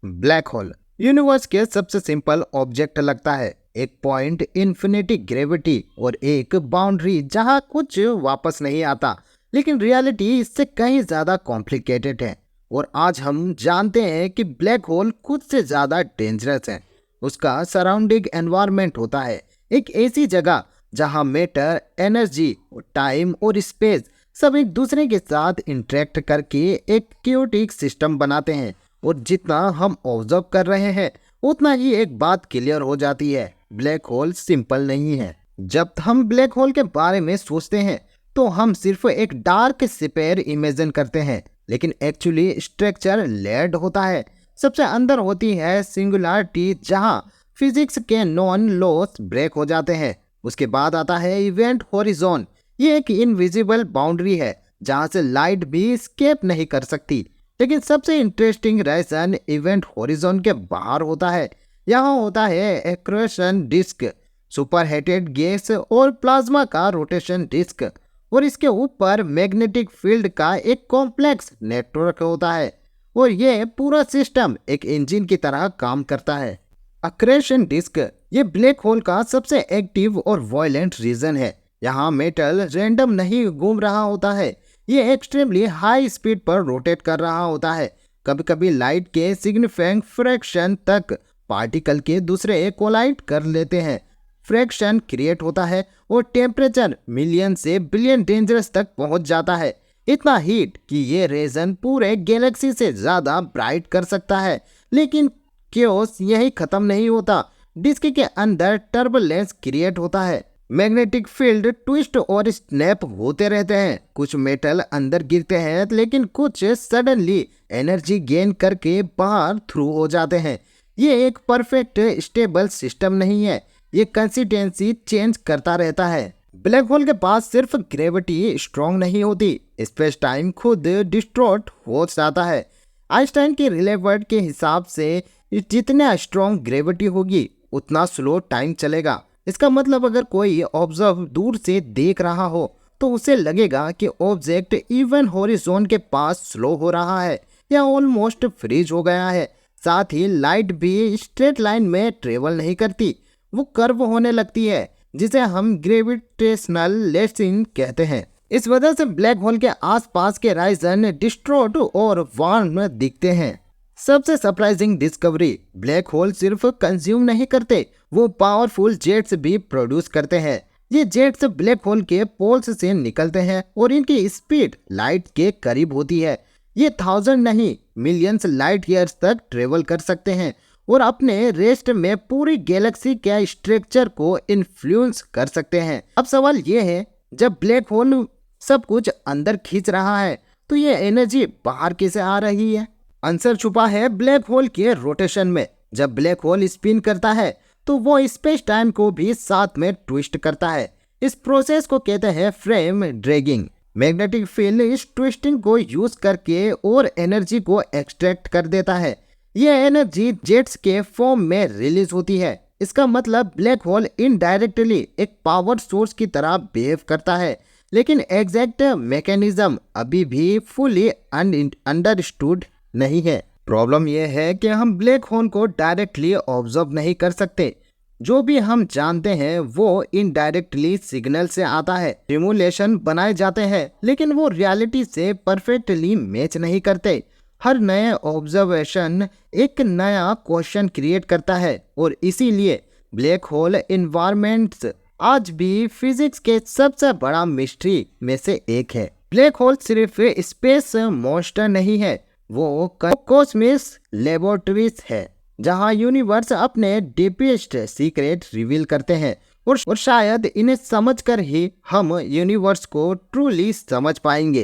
Black hole universe के सबसे simple object लगता है। एक पॉइंट, इन्फिनिटी ग्रेविटी और एक बाउंड्री जहां कुछ वापस नहीं आता। लेकिन रियलिटी इससे कहीं ज्यादा कॉम्प्लिकेटेड है। और आज हम जानते हैं कि ब्लैक होल खुद से ज्यादा डेंजरस है। उसका सराउंडिंग एनवायरनमेंट होता है, एक ऐसी जगह जहां मैटर, एनर्जी, टाइम और स्पेस सब एक दूसरे के साथ इंटरेक्ट करके एक क्योटिक सिस्टम बनाते हैं। और जितना हम ऑब्जर्व कर रहे हैं उतना ही एक बात क्लियर हो जाती है, ब्लैक होल सिंपल नहीं है। जब हम ब्लैक होल के बारे में सोचते हैं तो हम सिर्फ एक डार्क स्फीयर इमेजिन करते हैं, लेकिन एक्चुअली स्ट्रक्चर लेयर्ड होता है। सबसे अंदर होती है सिंगुलरिटी, जहां फिजिक्स के नॉन लॉस ब्रेक हो जाते हैं। उसके बाद आता है इवेंट होरिजोन। ये एक इनविजिबल बाउंड्री है जहां से लाइट भी स्केप नहीं कर सकती। लेकिन सबसे इंटरेस्टिंग रीजन इवेंट होरिजोन के बाहर होता है। यहाँ होता है accretion disk, super heated gas और प्लाज्मा का रोटेशन डिस्क। और इसके ऊपर मैग्नेटिक फील्ड का एक कॉम्प्लेक्स नेटवर्क होता है। और ये पूरा सिस्टम एक इंजन की तरह काम करता है। अक्रेशन डिस्क ये ब्लैक होल का सबसे एक्टिव और वायलेंट रीजन है। यहाँ मेटल रैंडम नहीं घूम रहा होता है, ये एक्सट्रीमली हाई स्पीड पर रोटेट कर रहा होता है। कभी कभी लाइट के सिग्निफिकेंट फ्रैक्शन तक पार्टिकल के दूसरे कोलाइड कर लेते हैं। फ्रैक्शन क्रिएट होता है और टेम्परेचर मिलियन से बिलियन डेंजरस तक पहुंच जाता है। इतना हीट कि ये रीजन पूरे गैलेक्सी से ज्यादा ब्राइट कर सकता है। लेकिन क्योस यही खत्म नहीं होता। डिस्क के अंदर टर्बुलेंस क्रिएट होता है, मैग्नेटिक फील्ड ट्विस्ट और स्नैप होते रहते हैं। कुछ मेटल अंदर गिरते हैं, लेकिन कुछ सडनली एनर्जी गेन करके बाहर थ्रू हो जाते हैं। ये एक परफेक्ट स्टेबल सिस्टम नहीं है, ये कंसिस्टेंसी चेंज करता रहता है। ब्लैक होल के पास सिर्फ ग्रेविटी स्ट्रॉन्ग नहीं होती, स्पेस टाइम खुद डिस्टॉर्ट हो जाता है। आइंस्टाइन के रिलेटिविटी के हिसाब से जितना स्ट्रॉन्ग ग्रेविटी होगी उतना स्लो टाइम चलेगा। इसका मतलब अगर कोई ऑब्जर्व दूर से देख रहा हो तो उसे लगेगा कि ऑब्जेक्ट इवन हॉरिजॉन के पास स्लो हो रहा है या ऑलमोस्ट फ्रीज हो गया है। साथ ही लाइट भी स्ट्रेट लाइन में ट्रेवल नहीं करती, वो कर्व होने लगती है, जिसे हम ग्रेविटेशनल लेसिंग कहते हैं। इस वजह से ब्लैक होल के आसपास के रीजन डिस्ट्रॉर्ट और वार्म दिखते हैं। सबसे सरप्राइजिंग डिस्कवरी, ब्लैक होल सिर्फ कंज्यूम नहीं करते, वो पावरफुल जेट्स भी प्रोड्यूस करते हैं। ये जेट्स ब्लैक होल के पोल्स से निकलते हैं और इनकी स्पीड लाइट के करीब होती है। ये 1000 नहीं, मिलियंस लाइट ईयर्स तक ट्रेवल कर सकते हैं और अपने रेस्ट में पूरी गैलेक्सी के स्ट्रक्चर को इन्फ्लुएंस कर सकते हैं। अब सवाल ये है, जब ब्लैक होल सब कुछ अंदर खींच रहा है तो ये एनर्जी बाहर कैसे आ रही है? आंसर छुपा है ब्लैक होल के रोटेशन में। जब ब्लैक होल स्पिन करता है तो वो स्पेस टाइम को भी साथ में ट्विस्ट करता है। इस प्रोसेस को कहते हैं फ्रेम ड्रैगिंग। मैग्नेटिक फील्ड इस ट्विस्टिंग को यूज करके और एनर्जी को एक्सट्रैक्ट कर देता है। यह एनर्जी जेट्स के फॉर्म में रिलीज होती है। इसका मतलब ब्लैक होल इनडायरेक्टली एक पावर सोर्स की तरह बिहेव करता है, लेकिन एग्जैक्ट मैकेनिज्म अभी भी फुली अंडरस्टूड नहीं है। प्रॉब्लम यह है कि हम ब्लैक होल को डायरेक्टली ऑब्जर्व नहीं कर सकते। जो भी हम जानते हैं वो इनडायरेक्टली सिग्नल से आता है। सिमुलेशन बनाए जाते हैं, लेकिन वो रियलिटी से परफेक्टली मैच नहीं करते। हर नए ऑब्जर्वेशन एक नया क्वेश्चन क्रिएट करता है और इसीलिए ब्लैक होल एनवायरनमेंट्स आज भी फिजिक्स के सबसे बड़ा मिस्ट्री में से एक है। ब्लैक होल सिर्फ स्पेस मॉन्स्टर नहीं है, वो कॉस्मिक लेबोरेटरीज है जहां यूनिवर्स अपने डीपेस्ट सीक्रेट रिवील करते हैं। और शायद इन्हें समझकर ही हम यूनिवर्स को ट्रूली समझ पाएंगे।